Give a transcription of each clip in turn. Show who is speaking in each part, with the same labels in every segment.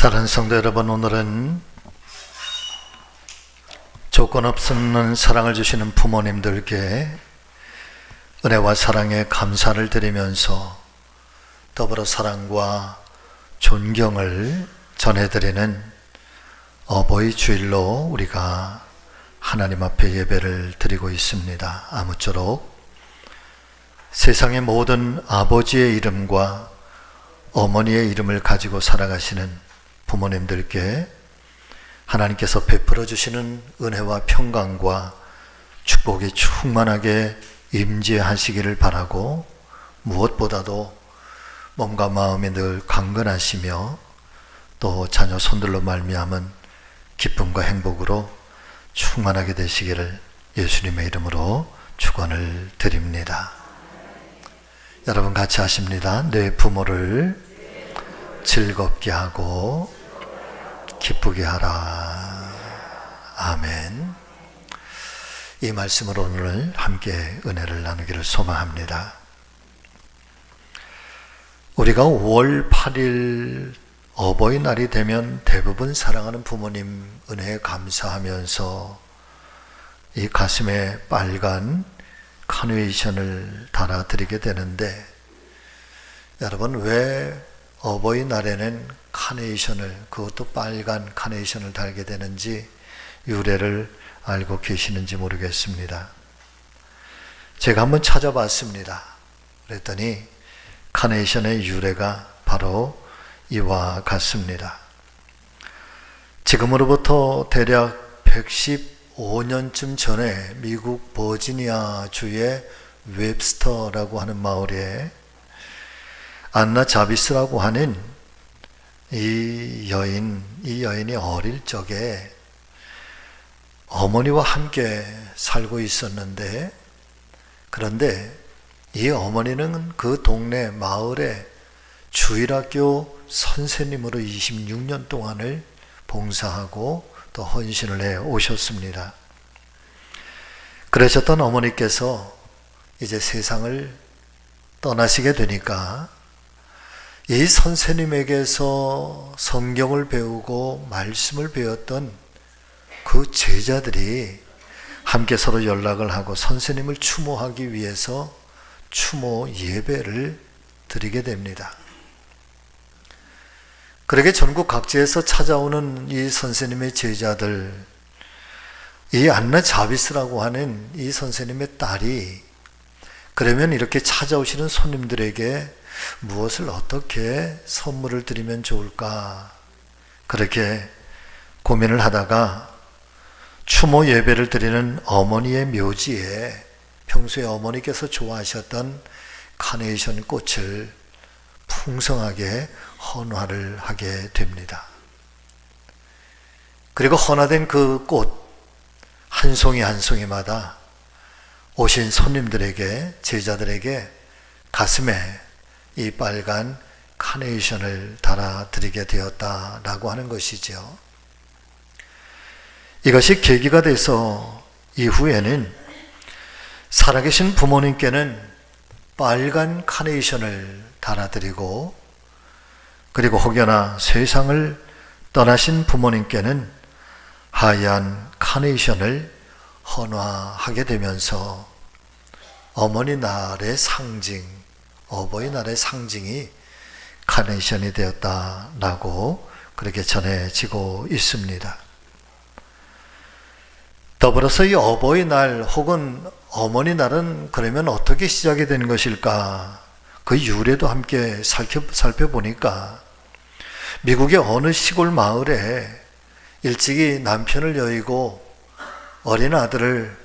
Speaker 1: 사랑하는 성도 여러분, 오늘은 조건 없는 사랑을 주시는 부모님들께 은혜와 사랑에 감사를 드리면서 더불어 사랑과 존경을 전해드리는 어버이 주일로 우리가 하나님 앞에 예배를 드리고 있습니다. 아무쪼록 세상의 모든 아버지의 이름과 어머니의 이름을 가지고 살아가시는 부모님들께 하나님께서 베풀어 주시는 은혜와 평강과 축복이 충만하게 임재하시기를 바라고, 무엇보다도 몸과 마음이 늘 강건하시며 또 자녀 손들로 말미암은 기쁨과 행복으로 충만하게 되시기를 예수님의 이름으로 축원을 드립니다. 여러분 같이 하십니다. 내 부모를 즐겁게 하고 기쁘게 하라. 아멘. 이 말씀으로 오늘 함께 은혜를 나누기를 소망합니다. 우리가 5월 8일 어버이날이 되면 대부분 사랑하는 부모님 은혜에 감사하면서 이 가슴에 빨간 카네이션을 달아드리게 되는데, 여러분 왜 어버이날에는 카네이션을, 그것도 빨간 카네이션을 달게 되는지 유래를 알고 계시는지 모르겠습니다. 제가 한번 찾아봤습니다. 그랬더니 카네이션의 유래가 바로 이와 같습니다. 지금으로부터 대략 115년쯤 전에 미국 버지니아 주의 웹스터라고 하는 마을에 안나 자비스라고 하는 이 여인이 어릴 적에 어머니와 함께 살고 있었는데, 그런데 이 어머니는 그 동네 마을의 주일학교 선생님으로 26년 동안을 봉사하고 또 헌신을 해 오셨습니다. 그러셨던 어머니께서 이제 세상을 떠나시게 되니까 이 선생님에게서 성경을 배우고 말씀을 배웠던 그 제자들이 함께 서로 연락을 하고 선생님을 추모하기 위해서 추모 예배를 드리게 됩니다. 그렇게 전국 각지에서 찾아오는 이 선생님의 제자들, 이 안나 자비스라고 하는 이 선생님의 딸이 그러면 이렇게 찾아오시는 손님들에게 무엇을 어떻게 선물을 드리면 좋을까, 그렇게 고민을 하다가 추모 예배를 드리는 어머니의 묘지에 평소에 어머니께서 좋아하셨던 카네이션 꽃을 풍성하게 헌화를 하게 됩니다. 그리고 헌화된 그 꽃 한 송이 한 송이마다 오신 손님들에게, 제자들에게 가슴에 이 빨간 카네이션을 달아드리게 되었다라고 하는 것이죠. 이것이 계기가 돼서 이후에는 살아계신 부모님께는 빨간 카네이션을 달아드리고, 그리고 혹여나 세상을 떠나신 부모님께는 하얀 카네이션을 헌화하게 되면서 어머니날의 상징, 어버이날의 상징이 카네이션이 되었다라고 그렇게 전해지고 있습니다. 더불어서 이 어버이날 혹은 어머니날은 그러면 어떻게 시작이 된 것일까? 그 유래도 함께 살펴보니까 미국의 어느 시골 마을에 일찍이 남편을 여의고 어린 아들을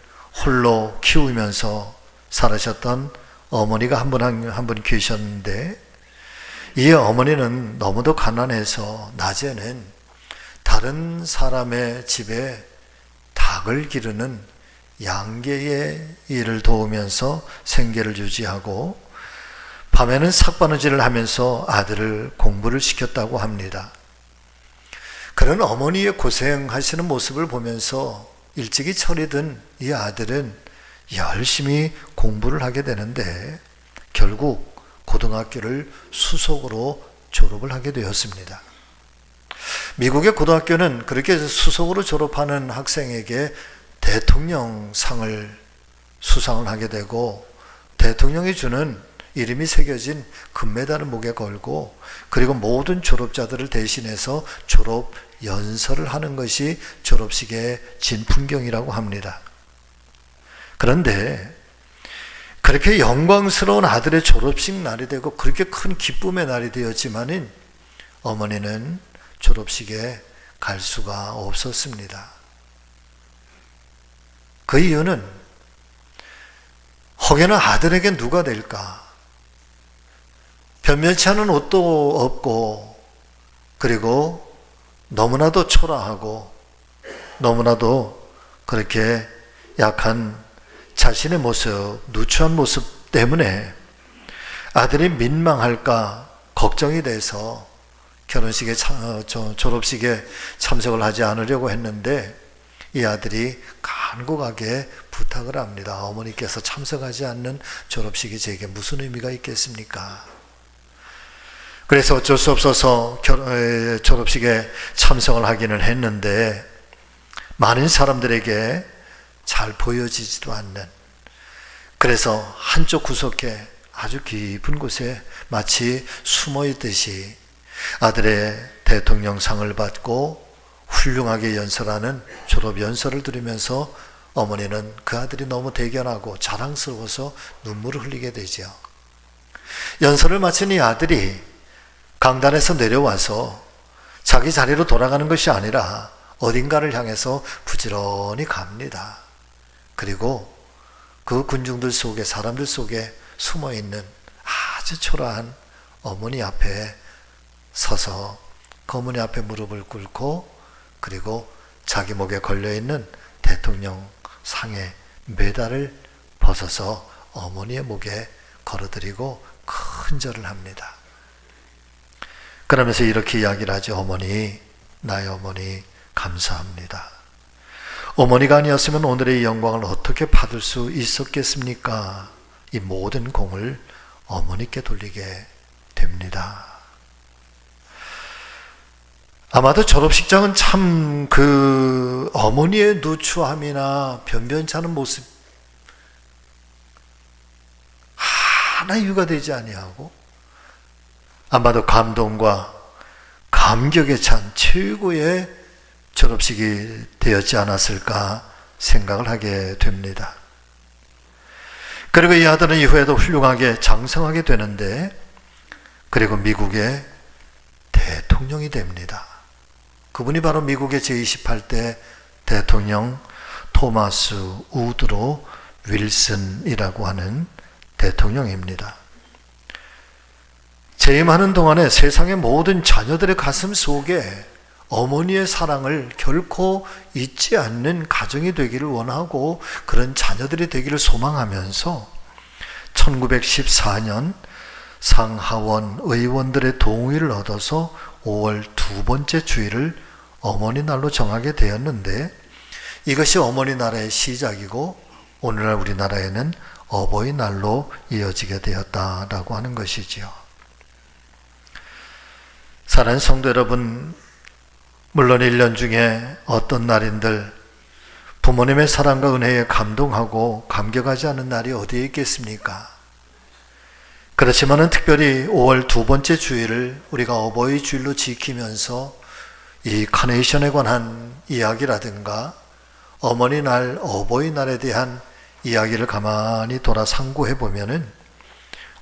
Speaker 1: 홀로 키우면서 살으셨던 어머니가 한 분 계셨는데, 이 어머니는 너무도 가난해서 낮에는 다른 사람의 집에 닭을 기르는 양계의 일을 도우면서 생계를 유지하고, 밤에는 삭바느질을 하면서 아들을 공부를 시켰다고 합니다. 그런 어머니의 고생하시는 모습을 보면서 일찍이 철이 든 이 아들은 열심히 공부를 하게 되는데 결국 고등학교를 수석으로 졸업을 하게 되었습니다. 미국의 고등학교는 그렇게 해서 수석으로 졸업하는 학생에게 대통령상을 수상을 하게 되고, 대통령이 주는 이름이 새겨진 금메달을 목에 걸고, 그리고 모든 졸업자들을 대신해서 졸업 연설을 하는 것이 졸업식의 진풍경이라고 합니다. 그런데 그렇게 영광스러운 아들의 졸업식 날이 되고 그렇게 큰 기쁨의 날이 되었지만은 어머니는 졸업식에 갈 수가 없었습니다. 그 이유는 혹여나 아들에게 누가 될까? 변변치 않은 옷도 없고, 그리고 너무나도 초라하고 너무나도 그렇게 약한 자신의 모습, 누추한 모습 때문에 아들이 민망할까 걱정이 돼서 결혼식에 졸업식에 참석을 하지 않으려고 했는데, 이 아들이 간곡하게 부탁을 합니다. 어머니께서 참석하지 않는 졸업식이 제게 무슨 의미가 있겠습니까? 그래서 어쩔 수 없어서 졸업식에 참석을 하기는 했는데, 많은 사람들에게 잘 보여지지도 않는, 그래서 한쪽 구석에 아주 깊은 곳에 마치 숨어 있듯이 아들의 대통령상을 받고 훌륭하게 연설하는 졸업 연설을 들으면서 어머니는 그 아들이 너무 대견하고 자랑스러워서 눈물을 흘리게 되죠. 연설을 마친 이 아들이 강단에서 내려와서 자기 자리로 돌아가는 것이 아니라 어딘가를 향해서 부지런히 갑니다. 그리고 그 군중들 속에, 사람들 속에 숨어있는 아주 초라한 어머니 앞에 서서 그 어머니 앞에 무릎을 꿇고, 그리고 자기 목에 걸려있는 대통령 상의 메달을 벗어서 어머니의 목에 걸어드리고 큰 절을 합니다. 그러면서 이렇게 이야기를 하죠. 어머니, 나의 어머니 감사합니다. 어머니가 아니었으면 오늘의 영광을 어떻게 받을 수 있었겠습니까? 이 모든 공을 어머니께 돌리게 됩니다. 아마도 졸업식장은 참 그 어머니의 누추함이나 변변치 않은 모습 하나 이유가 되지 아니하고, 아마도 감동과 감격에 찬 최고의 졸업식이 되었지 않았을까 생각을 하게 됩니다. 그리고 이 아들은 이후에도 훌륭하게 장성하게 되는데, 그리고 미국의 대통령이 됩니다. 그분이 바로 미국의 제28대 대통령 토마스 우드로 윌슨이라고 하는 대통령입니다. 재임하는 동안에 세상의 모든 자녀들의 가슴 속에 어머니의 사랑을 결코 잊지 않는 가정이 되기를 원하고, 그런 자녀들이 되기를 소망하면서 1914년 상하원 의원들의 동의를 얻어서 5월 두 번째 주일을 어머니 날로 정하게 되었는데, 이것이 어머니 날의 시작이고 오늘날 우리나라에는 어버이날로 이어지게 되었다라고 하는 것이지요. 사랑하는 성도 여러분, 물론 1년 중에 어떤 날인들 부모님의 사랑과 은혜에 감동하고 감격하지 않은 날이 어디에 있겠습니까? 그렇지만은 특별히 5월 두 번째 주일을 우리가 어버이 주일로 지키면서 이 카네이션에 관한 이야기라든가 어머니 날, 어버이 날에 대한 이야기를 가만히 돌아 상고해 보면은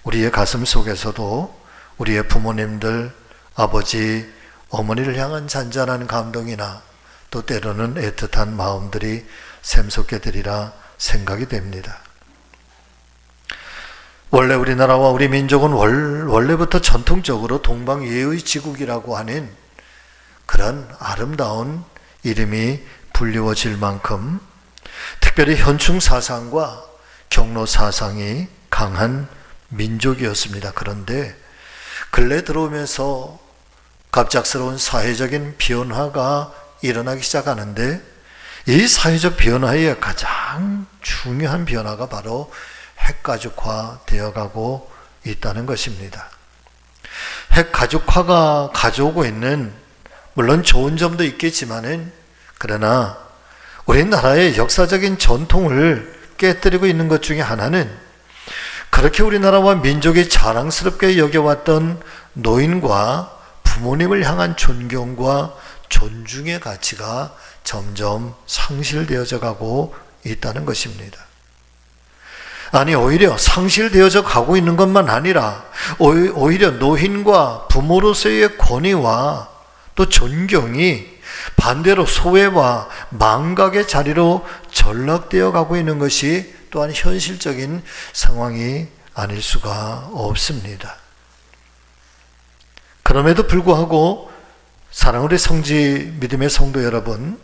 Speaker 1: 우리의 가슴 속에서도 우리의 부모님들, 아버지, 어머니를 향한 잔잔한 감동이나 또 때로는 애틋한 마음들이 샘솟게 되리라 생각이 됩니다. 원래 우리나라와 우리 민족은 원래부터 전통적으로 동방예의 지국이라고 하는 그런 아름다운 이름이 불리워질 만큼 특별히 현충 사상과 경로 사상이 강한 민족이었습니다. 그런데 근래 들어오면서 갑작스러운 사회적인 변화가 일어나기 시작하는데, 이 사회적 변화의 가장 중요한 변화가 바로 핵가족화 되어가고 있다는 것입니다. 핵가족화가 가져오고 있는 물론 좋은 점도 있겠지만은, 그러나 우리나라의 역사적인 전통을 깨뜨리고 있는 것 중에 하나는, 그렇게 우리나라와 민족이 자랑스럽게 여겨왔던 노인과 부모님을 향한 존경과 존중의 가치가 점점 상실되어져 가고 있다는 것입니다. 아니, 오히려 상실되어져 가고 있는 것만 아니라 오히려 노인과 부모로서의 권위와 또 존경이 반대로 소외와 망각의 자리로 전락되어 가고 있는 것이 또한 현실적인 상황이 아닐 수가 없습니다. 그럼에도 불구하고 사랑하는 성지 믿음의 성도 여러분,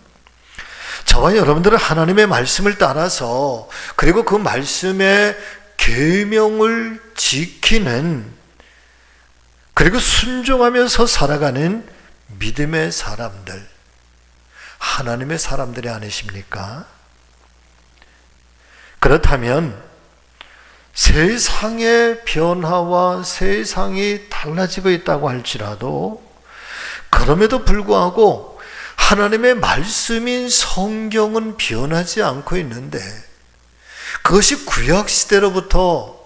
Speaker 1: 저와 여러분들은 하나님의 말씀을 따라서, 그리고 그 말씀의 계명을 지키는, 그리고 순종하면서 살아가는 믿음의 사람들, 하나님의 사람들이 아니십니까? 그렇다면 세상의 변화와 세상이 달라지고 있다고 할지라도, 그럼에도 불구하고 하나님의 말씀인 성경은 변하지 않고 있는데, 그것이 구약시대로부터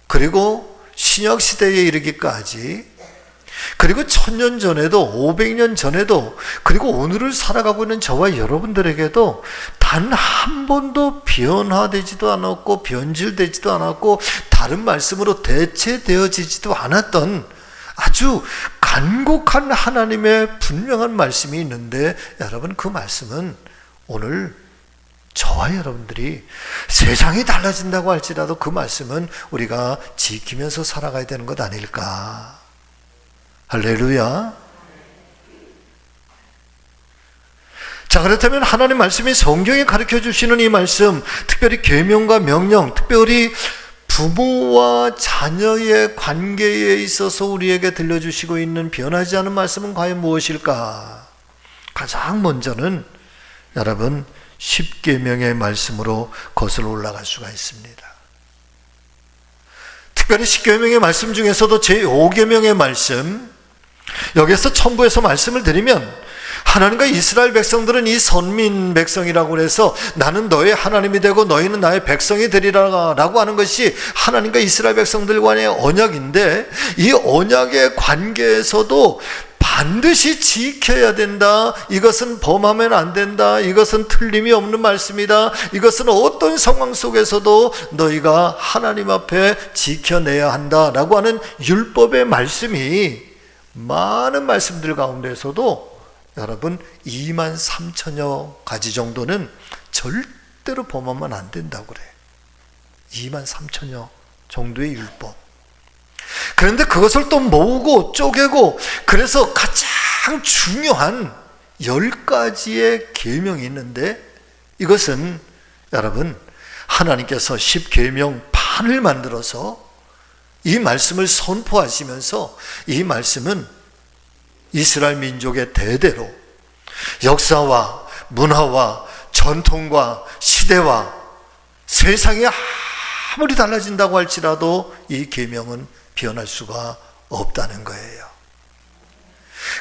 Speaker 1: 그리고 신약시대에 이르기까지, 그리고 1000년 전에도 500년 전에도, 그리고 오늘을 살아가고 있는 저와 여러분들에게도 단 한 번도 변화되지도 않았고 변질되지도 않았고 다른 말씀으로 대체되어지지도 않았던 아주 간곡한 하나님의 분명한 말씀이 있는데, 여러분, 그 말씀은 오늘 저와 여러분들이 세상이 달라진다고 할지라도 그 말씀은 우리가 지키면서 살아가야 되는 것 아닐까? 할렐루야. 자, 그렇다면 하나님 말씀이 성경에 가르쳐 주시는 이 말씀, 특별히 계명과 명령, 특별히 부모와 자녀의 관계에 있어서 우리에게 들려주시고 있는 변하지 않은 말씀은 과연 무엇일까? 가장 먼저는 여러분, 십계명의 말씀으로 거슬러 올라갈 수가 있습니다. 특별히 십계명의 말씀 중에서도 제5계명의 말씀, 여기에서 첨부해서 말씀을 드리면, 하나님과 이스라엘 백성들은 이 선민 백성이라고 해서 나는 너의 하나님이 되고 너희는 나의 백성이 되리라 라고 하는 것이 하나님과 이스라엘 백성들 간의 언약인데, 이 언약의 관계에서도 반드시 지켜야 된다, 이것은 범하면 안 된다, 이것은 틀림이 없는 말씀이다, 이것은 어떤 상황 속에서도 너희가 하나님 앞에 지켜내야 한다 라고 하는 율법의 말씀이 많은 말씀들 가운데서도 여러분 23,000여 가지 정도는 절대로 범하면 안 된다고 그래요. 23,000여 정도의 율법. 그런데 그것을 또 모으고 쪼개고, 그래서 가장 중요한 10가지의 계명이 있는데, 이것은 여러분 하나님께서 10계명판을 만들어서 이 말씀을 선포하시면서, 이 말씀은 이스라엘 민족의 대대로 역사와 문화와 전통과 시대와 세상이 아무리 달라진다고 할지라도 이 계명은 변할 수가 없다는 거예요.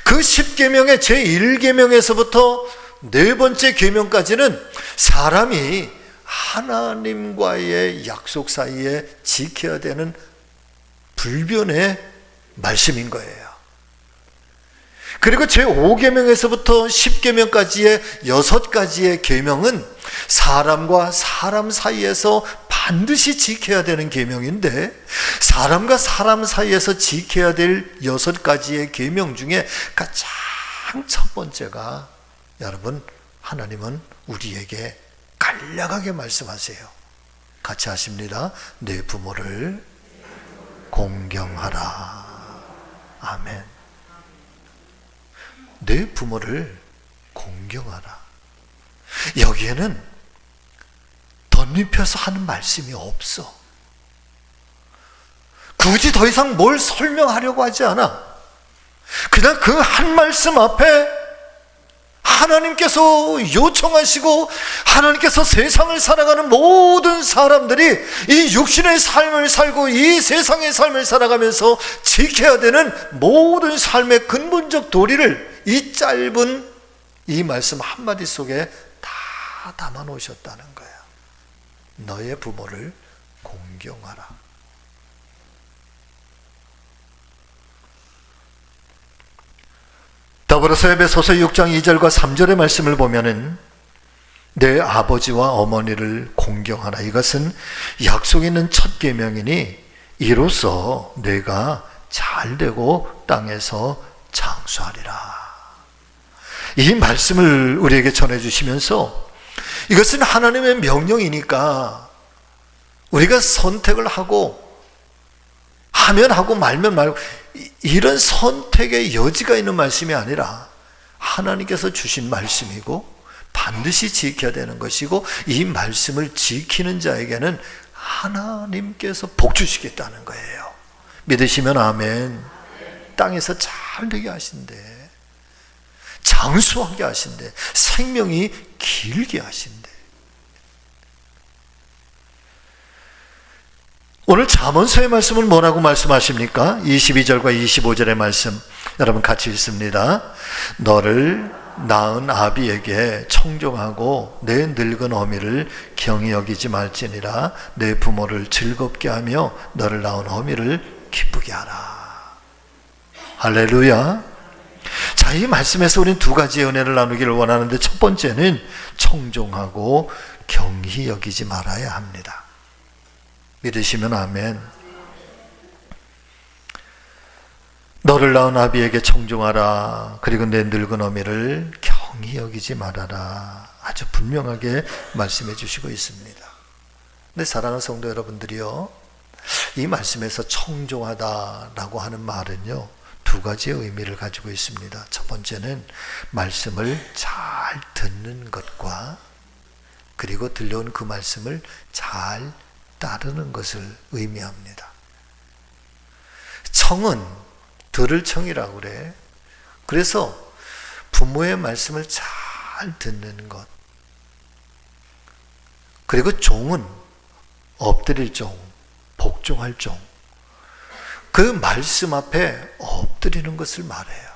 Speaker 1: 그 10계명의 제1계명에서부터 네 번째 계명까지는 사람이 하나님과의 약속 사이에 지켜야 되는 불변의 말씀인 거예요. 그리고 제5계명에서부터 10계명까지의 6가지의 계명은 사람과 사람 사이에서 반드시 지켜야 되는 계명인데, 사람과 사람 사이에서 지켜야 될 6가지의 계명 중에 가장 첫 번째가, 여러분, 하나님은 우리에게 간략하게 말씀하세요. 같이 하십니다. 내 부모를 공경하라. 아멘. 내 부모를 공경하라. 여기에는 덧입혀서 하는 말씀이 없어. 굳이 더 이상 뭘 설명하려고 하지 않아. 그냥 그 한 말씀 앞에 하나님께서 요청하시고, 하나님께서 세상을 살아가는 모든 사람들이 이 육신의 삶을 살고 이 세상의 삶을 살아가면서 지켜야 되는 모든 삶의 근본적 도리를 이 짧은 이 말씀 한마디 속에 다 담아 놓으셨다는 거예요. 너의 부모를 공경하라. 더불어서 에베소서 6장 2절과 3절의 말씀을 보면은 내 아버지와 어머니를 공경하라. 이것은 약속 있는 첫 계명이니 이로써 내가 잘되고 땅에서 장수하리라. 이 말씀을 우리에게 전해주시면서 이것은 하나님의 명령이니까 우리가 선택을 하고 하면 하고 말면 말고 이런 선택의 여지가 있는 말씀이 아니라 하나님께서 주신 말씀이고 반드시 지켜야 되는 것이고 이 말씀을 지키는 자에게는 하나님께서 복 주시겠다는 거예요. 믿으시면 아멘. 땅에서 잘되게 하신대, 장수하게 하신대, 생명이 길게 하신대. 오늘 잠언서의 말씀은 뭐라고 말씀하십니까? 22절과 25절의 말씀 여러분 같이 읽습니다. 너를 낳은 아비에게 청종하고 내 늙은 어미를 경히 여기지 말지니라. 내 부모를 즐겁게 하며 너를 낳은 어미를 기쁘게 하라. 할렐루야. 자, 이 말씀에서 우리는 두 가지의 은혜를 나누기를 원하는데 첫 번째는 청종하고 경히 여기지 말아야 합니다. 믿으시면 아멘. 너를 낳은 아비에게 청종하라. 그리고 내 늙은 어미를 경히 여기지 말아라. 아주 분명하게 말씀해 주시고 있습니다. 근데 사랑하는 성도 여러분들이요, 이 말씀에서 청종하다라고 하는 말은요 두 가지의 의미를 가지고 있습니다. 첫 번째는 말씀을 잘 듣는 것과 그리고 들려온 그 말씀을 잘 따르는 것을 의미합니다. 청은 들을 청이라고 그래. 그래서 부모의 말씀을 잘 듣는 것. 그리고 종은 엎드릴 종, 복종할 종. 그 말씀 앞에 엎드리는 것을 말해요.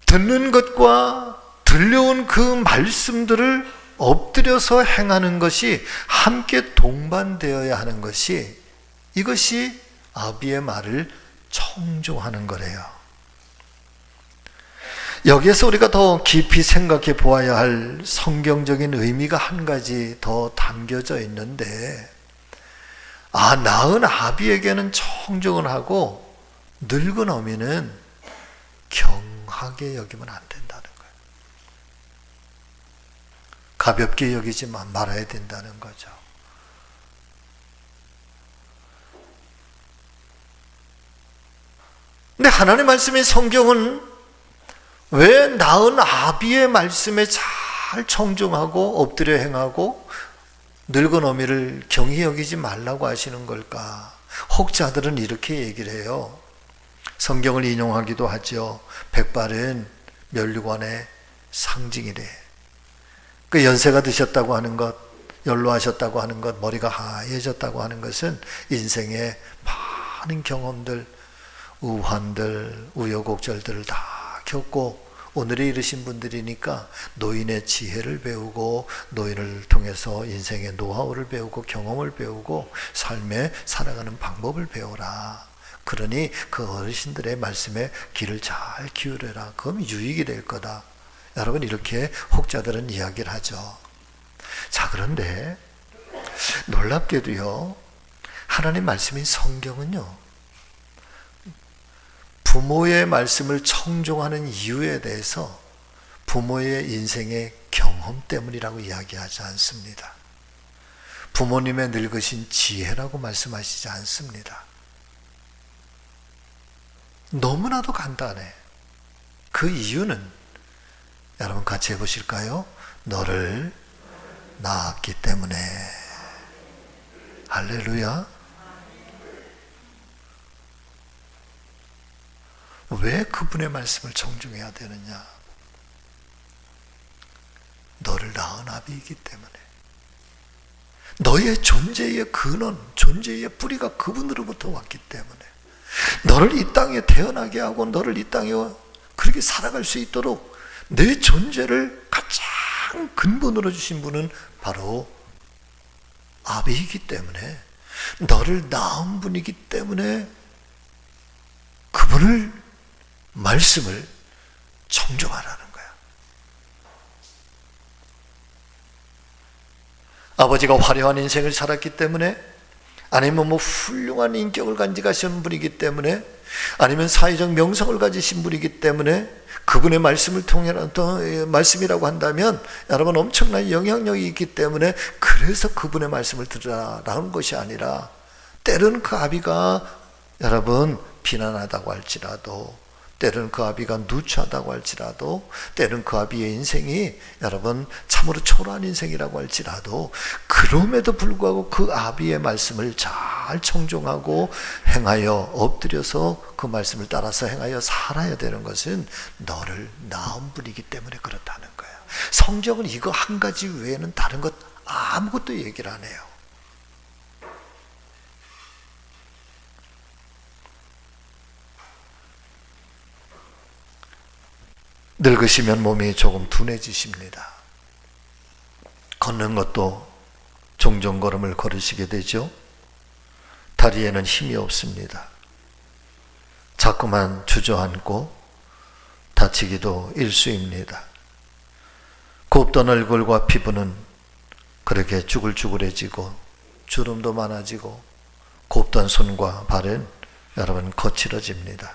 Speaker 1: 듣는 것과 들려온 그 말씀들을 엎드려서 행하는 것이 함께 동반되어야 하는 것이, 이것이 아비의 말을 청종하는 거래요. 여기에서 우리가 더 깊이 생각해 보아야 할 성경적인 의미가 한 가지 더 담겨져 있는데, 낳은 아비에게는 청종을 하고 늙은 어미는 경하게 여기면 안 된다는 거예요. 가볍게 여기지 말아야 된다는 거죠. 근데 하나님의 말씀인 성경은 왜 낳은 아비의 말씀에 잘 청종하고 엎드려 행하고 늙은 어미를 경히 여기지 말라고 하시는 걸까? 혹자들은 이렇게 얘기를 해요. 성경을 인용하기도 하죠. 백발은 면류관의 상징이래. 그 연세가 드셨다고 하는 것, 연로하셨다고 하는 것, 머리가 하얘졌다고 하는 것은 인생의 많은 경험들, 우환들, 우여곡절들을 다 겪고 오늘에 이르신 분들이니까 노인의 지혜를 배우고 노인을 통해서 인생의 노하우를 배우고 경험을 배우고 삶에 살아가는 방법을 배워라. 그러니 그 어르신들의 말씀에 귀를 잘 기울여라. 그럼 유익이 될 거다. 여러분, 이렇게 혹자들은 이야기를 하죠. 자, 그런데 놀랍게도요, 하나님 말씀인 성경은요, 부모의 말씀을 청종하는 이유에 대해서 부모의 인생의 경험 때문이라고 이야기하지 않습니다. 부모님의 늙으신 지혜라고 말씀하시지 않습니다. 너무나도 간단해. 그 이유는 여러분 같이 해보실까요? 너를 낳았기 때문에. 할렐루야. 왜 그분의 말씀을 청중해야 되느냐? 너를 낳은 아비이기 때문에. 너의 존재의 근원, 존재의 뿌리가 그분으로부터 왔기 때문에. 너를 이 땅에 태어나게 하고 너를 이 땅에 그렇게 살아갈 수 있도록 내 존재를 가장 근본으로 주신 분은 바로 아비이기 때문에, 너를 낳은 분이기 때문에 그분을, 말씀을 청종하라는 거야. 아버지가 화려한 인생을 살았기 때문에, 아니면 훌륭한 인격을 간직하신 분이기 때문에, 아니면 사회적 명성을 가지신 분이기 때문에 그분의 말씀을 통해 말씀이라고 한다면 여러분 엄청난 영향력이 있기 때문에 그래서 그분의 말씀을 들으라라는 것이 아니라, 때로는 그 아비가 여러분 비난하다고 할지라도, 때로는 그 아비가 누추하다고 할지라도, 때로는 그 아비의 인생이 여러분 참으로 초라한 인생이라고 할지라도, 그럼에도 불구하고 그 아비의 말씀을 잘 청종하고 행하여 엎드려서 그 말씀을 따라서 행하여 살아야 되는 것은 너를 낳은 분이기 때문에 그렇다는 거예요. 성경은 이거 한 가지 외에는 다른 것 아무것도 얘기를 안 해요. 늙으시면 몸이 조금 둔해지십니다. 걷는 것도 종종 걸음을 걸으시게 되죠. 다리에는 힘이 없습니다. 자꾸만 주저앉고 다치기도 일쑤입니다. 곱던 얼굴과 피부는 그렇게 쭈글쭈글해지고 주름도 많아지고, 곱던 손과 발은 여러분 거칠어집니다.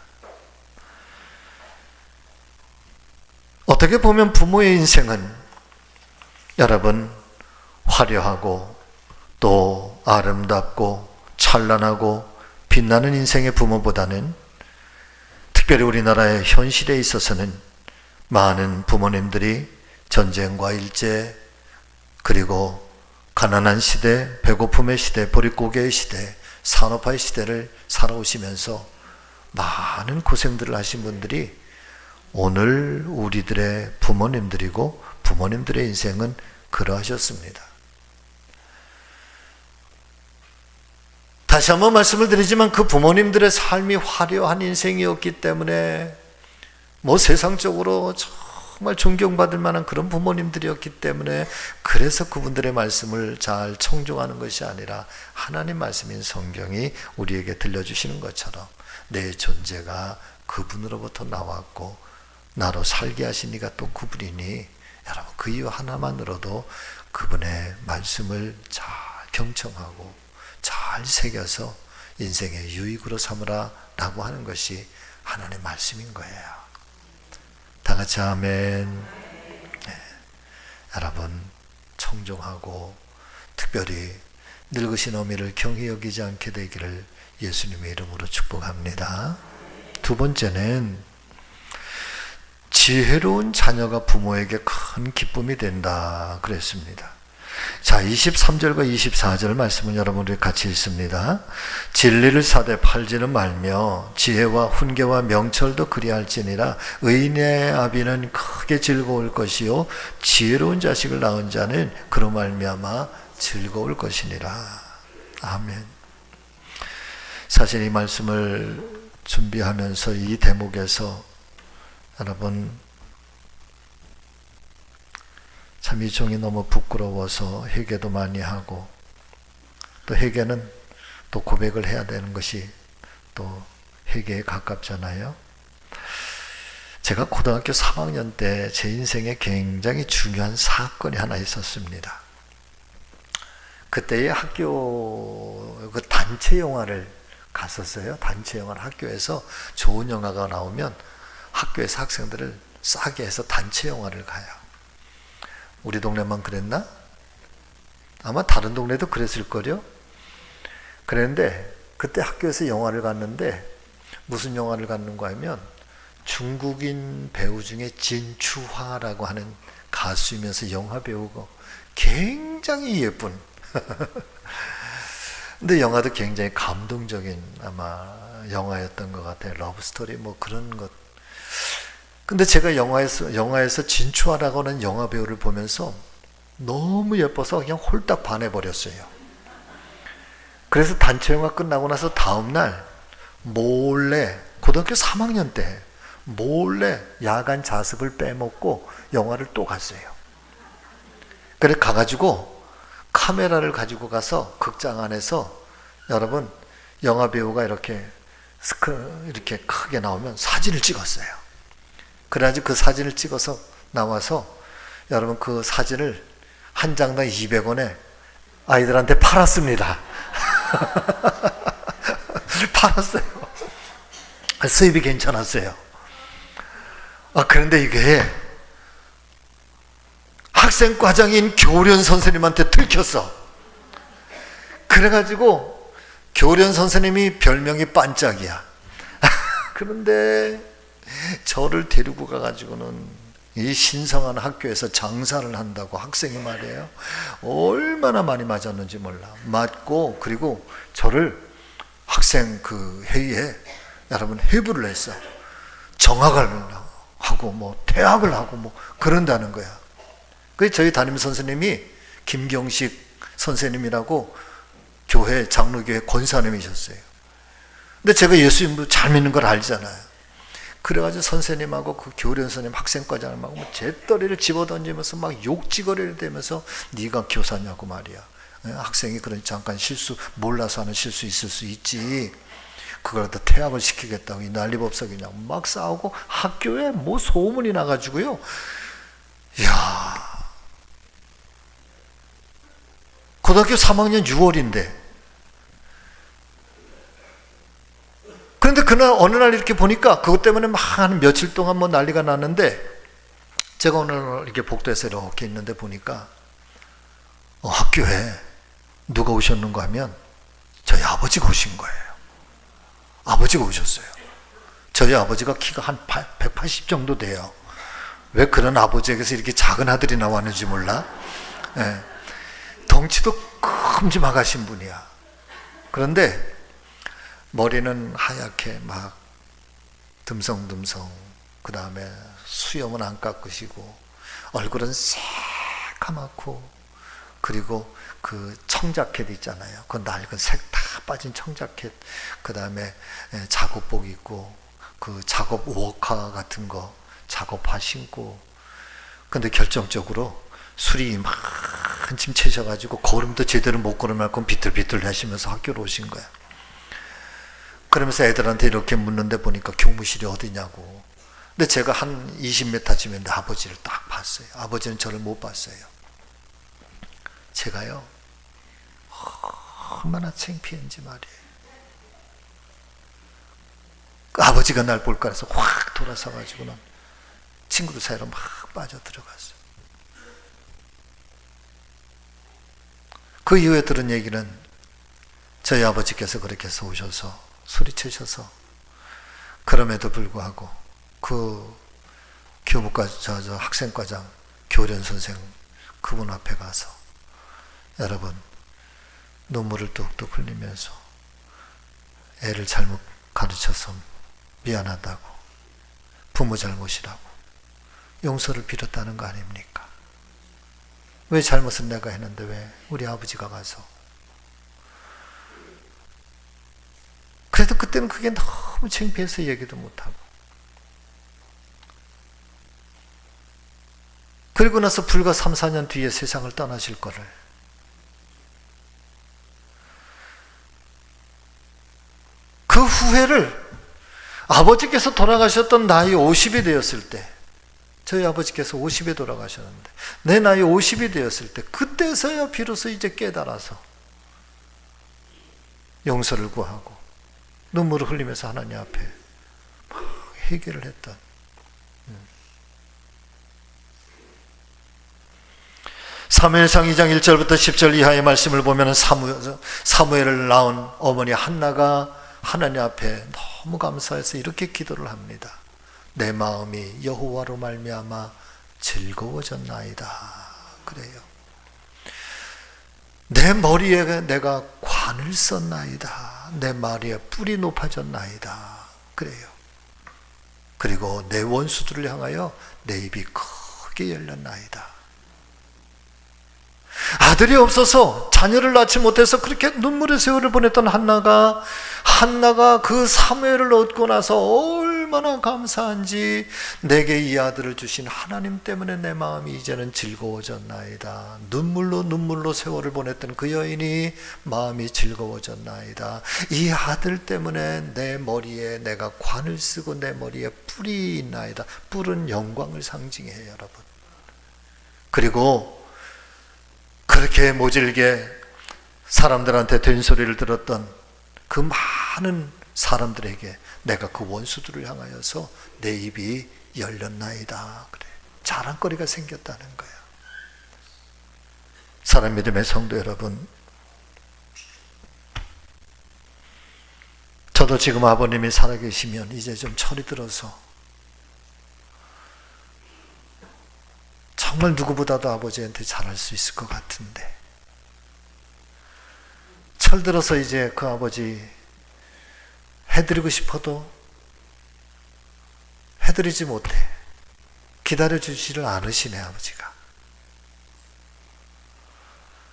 Speaker 1: 어떻게 보면 부모의 인생은 여러분 화려하고 또 아름답고 찬란하고 빛나는 인생의 부모보다는, 특별히 우리나라의 현실에 있어서는 많은 부모님들이 전쟁과 일제, 그리고 가난한 시대, 배고픔의 시대, 보릿고개의 시대, 산업화의 시대를 살아오시면서 많은 고생들을 하신 분들이 오늘 우리들의 부모님들이고, 부모님들의 인생은 그러하셨습니다. 다시 한번 말씀을 드리지만 그 부모님들의 삶이 화려한 인생이었기 때문에, 세상적으로 정말 존경받을 만한 그런 부모님들이었기 때문에, 그래서 그분들의 말씀을 잘 청종하는 것이 아니라 하나님 말씀인 성경이 우리에게 들려주시는 것처럼 내 존재가 그분으로부터 나왔고 나로 살게 하신 이가 또 그분이니, 여러분 그 이유 하나만으로도 그분의 말씀을 잘 경청하고 잘 새겨서 인생의 유익으로 삼으라 라고 하는 것이 하나님의 말씀인 거예요. 다 같이 아멘. 네. 여러분 청종하고 특별히 늙으신 어미를 경히 여기지 않게 되기를 예수님의 이름으로 축복합니다. 두 번째는 지혜로운 자녀가 부모에게 큰 기쁨이 된다 그랬습니다. 자, 23절과 24절 말씀은 여러분들이 같이 읽습니다. 진리를 사되 팔지는 말며 지혜와 훈계와 명철도 그리할지니라. 의인의 아비는 크게 즐거울 것이요 지혜로운 자식을 낳은 자는 그로 말미암아 즐거울 것이니라. 아멘. 사실 이 말씀을 준비하면서 이 대목에서 여러분 참 이 종이 너무 부끄러워서 회개도 많이 하고, 또 회개는 또 고백을 해야 되는 것이 또 회개에 가깝잖아요. 제가 고등학교 3학년 때 제 인생에 굉장히 중요한 사건이 하나 있었습니다. 그때의 학교 그 단체 영화를 갔었어요. 단체 영화를 학교에서 좋은 영화가 나오면 학교에서 학생들을 싸게 해서 단체 영화를 가요. 우리 동네만 그랬나? 아마 다른 동네도 그랬을걸요? 그랬는데 그때 학교에서 영화를 갔는데 무슨 영화를 갔는가 하면 중국인 배우 중에 진추화라고 하는 가수이면서 영화 배우고 굉장히 예쁜 근데 영화도 굉장히 감동적인 아마 영화였던 것 같아요. 러브스토리 그런 것. 근데 제가 영화에서 진추화라고 하는 영화 배우를 보면서 너무 예뻐서 그냥 홀딱 반해버렸어요. 그래서 단체 영화 끝나고 나서 다음날 몰래, 고등학교 3학년 때 몰래 야간 자습을 빼먹고 영화를 또 갔어요. 그래 가가지고 카메라를 가지고 가서 극장 안에서, 여러분, 영화 배우가 이렇게 이렇게 크게 나오면 사진을 찍었어요. 그래가지고 그 사진을 찍어서 나와서, 여러분, 그 사진을 한 장당 200원에 아이들한테 팔았습니다. 팔았어요. 수입이 괜찮았어요. 그런데 이게 학생과장인 교련 선생님한테 들켰어. 그래가지고 교련 선생님이 별명이 반짝이야. 그런데 저를 데리고 가가지고는 이 신성한 학교에서 장사를 한다고 학생이 말이에요. 얼마나 많이 맞았는지 몰라. 맞고, 그리고 저를 학생 그 회의에, 여러분, 회부를 했어. 정학을 하고 뭐 퇴학을 하고 뭐 그런다는 거야. 그래서 저희 담임 선생님이 김경식 선생님이라고 교회 장로교회 권사님이셨어요. 근데 제가 예수님도 잘 믿는 걸 알잖아요. 그래가지고 선생님하고 그 교련 선생님, 학생과장님하고 뭐 재떨이를 집어던지면서 막 욕지거리를 대면서 네가 교사냐고 말이야. 학생이 그런 잠깐 실수, 몰라서 하는 실수 있을 수 있지. 그걸 다 퇴학을 시키겠다고 이 난리법석이냐고 막 싸우고, 학교에 뭐 소문이 나가지고요. 이야, 고등학교 3학년 6월인데, 그런데 그날 어느 날 이렇게 보니까 그것 때문에 막 한 며칠 동안 뭐 난리가 났는데, 제가 오늘 이렇게 복도에서 이렇게 있는데 보니까 학교에 누가 오셨는가 하면 저희 아버지가 오신 거예요. 아버지가 오셨어요. 저희 아버지가 키가 한 180 정도 돼요. 왜 그런 아버지에게서 이렇게 작은 아들이 나왔는지 몰라. 네. 덩치도 큼지막하신 분이야. 그런데 머리는 하얗게 막 듬성듬성, 그 다음에 수염은 안 깎으시고, 얼굴은 새까맣고, 그리고 그 청자켓 있잖아요. 그 낡은 색 다 빠진 청자켓, 그 다음에 작업복 입고, 그 작업 워커 같은 거 작업화 신고. 근데 결정적으로 술이 막 한침 채셔가지고 걸음도 제대로 못 걸을 건 비틀비틀 하시면서 학교로 오신 거야. 그러면서 애들한테 이렇게 묻는데 보니까 교무실이 어디냐고. 근데 제가 한 20m쯤 내 아버지를 딱 봤어요. 아버지는 저를 못 봤어요. 제가요, 얼마나 창피한지 말이에요. 그 아버지가 날 볼까 해서 확 돌아서가지고는 친구들 사이로 막 빠져들어갔어요. 그 이후에 들은 얘기는 저희 아버지께서 그렇게 해서 오셔서 소리치셔서, 그럼에도 불구하고 그 학생과장 교련 선생 그분 앞에 가서, 여러분, 눈물을 뚝뚝 흘리면서 애를 잘못 가르쳐서 미안하다고, 부모 잘못이라고 용서를 빌었다는 거 아닙니까? 왜 잘못은 내가 했는데 왜 우리 아버지가 가서. 그래도 그때는 그게 너무 창피해서 얘기도 못하고. 그리고 나서 불과 3, 4년 뒤에 세상을 떠나실 거를, 그 후회를 아버지께서 돌아가셨던 나이 50이 되었을 때, 저희 아버지께서 50에 돌아가셨는데 내 나이 50이 되었을 때, 그때서야 비로소 이제 깨달아서 용서를 구하고 눈물을 흘리면서 하나님 앞에 막 회개를 했던. 사무엘상 2장 1절부터 10절 이하의 말씀을 보면 사무엘을 낳은 어머니 한나가 하나님 앞에 너무 감사해서 이렇게 기도를 합니다. 내 마음이 여호와로 말미암아 즐거워졌나이다. 그래요. 내 머리에 내가 관을 썼나이다. 내 머리에 뿔이 높아졌나이다. 그래요. 그리고 내 원수들을 향하여 내 입이 크게 열렸나이다. 아들이 없어서 자녀를 낳지 못해서 그렇게 눈물의 세월을 보냈던 한나가 그 사무엘을 얻고 나서 얼마나 감사한지, 내게 이 아들을 주신 하나님 때문에 내 마음이 이제는 즐거워졌나이다. 눈물로 세월을 보냈던 그 여인이 마음이 즐거워졌나이다. 이 아들 때문에 내 머리에 내가 관을 쓰고 내 머리에 뿔이 있나이다. 뿔은 영광을 상징해요, 여러분. 그리고 그렇게 모질게 사람들한테 된소리를 들었던 그 많은 사람들에게 내가 그 원수들을 향하여서 내 입이 열렸나이다. 그래. 자랑거리가 생겼다는 거야. 사랑 믿음의 성도 여러분, 저도 지금 아버님이 살아계시면 이제 좀 철이 들어서 정말 누구보다도 아버지한테 잘할 수 있을 것 같은데, 철 들어서 이제 그 아버지 해드리고 싶어도 해드리지 못해. 기다려주지를 않으시네, 아버지가.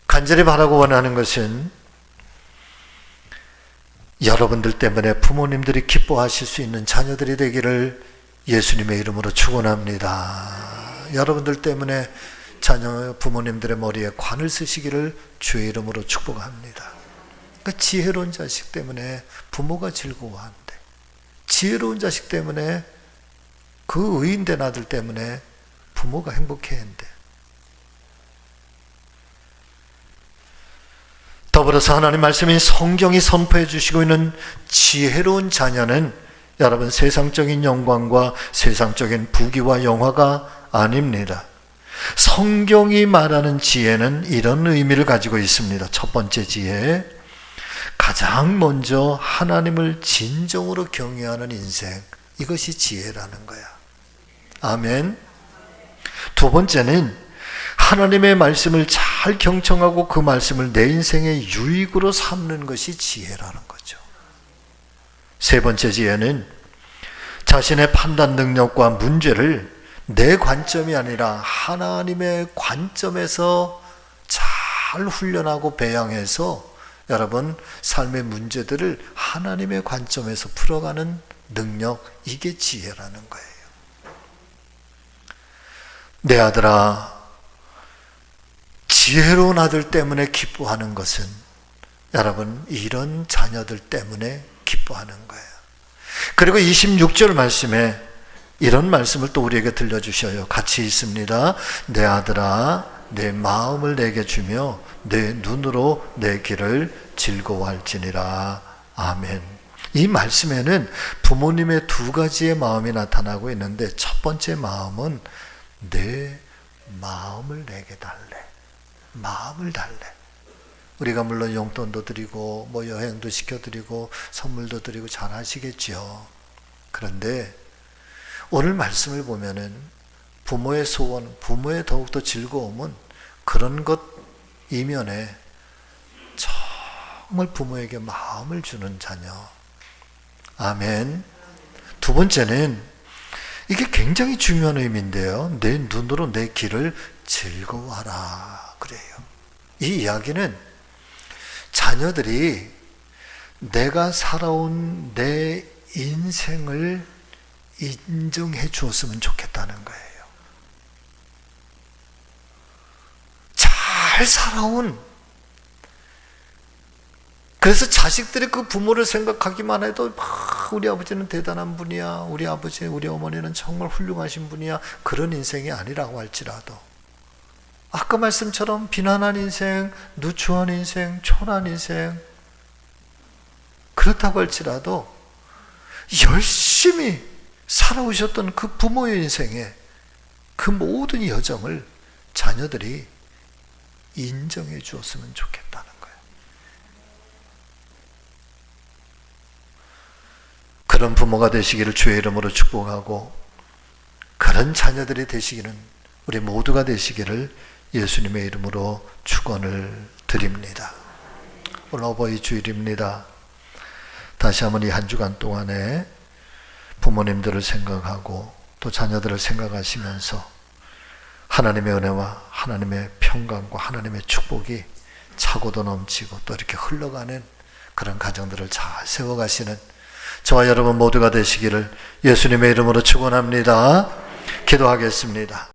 Speaker 1: 간절히 바라고 원하는 것은 여러분들 때문에 부모님들이 기뻐하실 수 있는 자녀들이 되기를 예수님의 이름으로 축원합니다. 여러분들 때문에 자녀 부모님들의 머리에 관을 쓰시기를 주의 이름으로 축복합니다. 그 지혜로운 자식 때문에 부모가 즐거워한대. 지혜로운 자식 때문에, 그 의인된 아들 때문에 부모가 행복해한대. 더불어서 하나님 말씀인 성경이 선포해 주시고 있는 지혜로운 자녀는 여러분 세상적인 영광과 세상적인 부귀와 영화가 아닙니다. 성경이 말하는 지혜는 이런 의미를 가지고 있습니다. 첫 번째 지혜, 가장 먼저 하나님을 진정으로 경외하는 인생, 이것이 지혜라는 거야. 아멘. 두 번째는 하나님의 말씀을 잘 경청하고 그 말씀을 내 인생의 유익으로 삼는 것이 지혜라는 거죠. 세 번째 지혜는 자신의 판단 능력과 문제를 내 관점이 아니라 하나님의 관점에서 잘 훈련하고 배양해서 여러분 삶의 문제들을 하나님의 관점에서 풀어가는 능력, 이게 지혜라는 거예요. 내 아들아, 지혜로운 아들 때문에 기뻐하는 것은 여러분 이런 자녀들 때문에 기뻐하는 거예요. 그리고 26절 말씀에 이런 말씀을 또 우리에게 들려주셔요. 같이 있습니다. 내 아들아, 내 마음을 내게 주며 내 눈으로 내 길을 즐거워할지니라. 아멘. 이 말씀에는 부모님의 두 가지의 마음이 나타나고 있는데, 첫 번째 마음은 내 마음을 내게 달래. 마음을 달래. 우리가 물론 용돈도 드리고 뭐 여행도 시켜드리고 선물도 드리고 잘 하시겠죠. 그런데 오늘 말씀을 보면은 부모의 소원, 부모의 더욱더 즐거움은 그런 것 이면에 정말 부모에게 마음을 주는 자녀. 아멘. 두 번째는 이게 굉장히 중요한 의미인데요. 내 눈으로 내 길을 즐거워하라 그래요. 이 이야기는 자녀들이 내가 살아온 내 인생을 인정해 주었으면 좋겠다는 거예요. 잘 살아온, 그래서 자식들이 그 부모를 생각하기만 해도 우리 아버지는 대단한 분이야, 우리 아버지, 우리 어머니는 정말 훌륭하신 분이야, 그런 인생이 아니라고 할지라도 아까 말씀처럼 비난한 인생, 누추한 인생, 초라한 인생, 그렇다고 할지라도 열심히 살아오셨던 그 부모의 인생에 그 모든 여정을 자녀들이 인정해 주었으면 좋겠다는 거예요. 그런 부모가 되시기를 주의 이름으로 축복하고, 그런 자녀들이 되시기는 우리 모두가 되시기를 예수님의 이름으로 축원을 드립니다. 오늘 어버이 주일입니다. 다시 한번 이 한 주간 동안에 부모님들을 생각하고 또 자녀들을 생각하시면서 하나님의 은혜와 하나님의 평강과 하나님의 축복이 차고도 넘치고 또 이렇게 흘러가는 그런 가정들을 잘 세워가시는 저와 여러분 모두가 되시기를 예수님의 이름으로 축원합니다. 기도하겠습니다.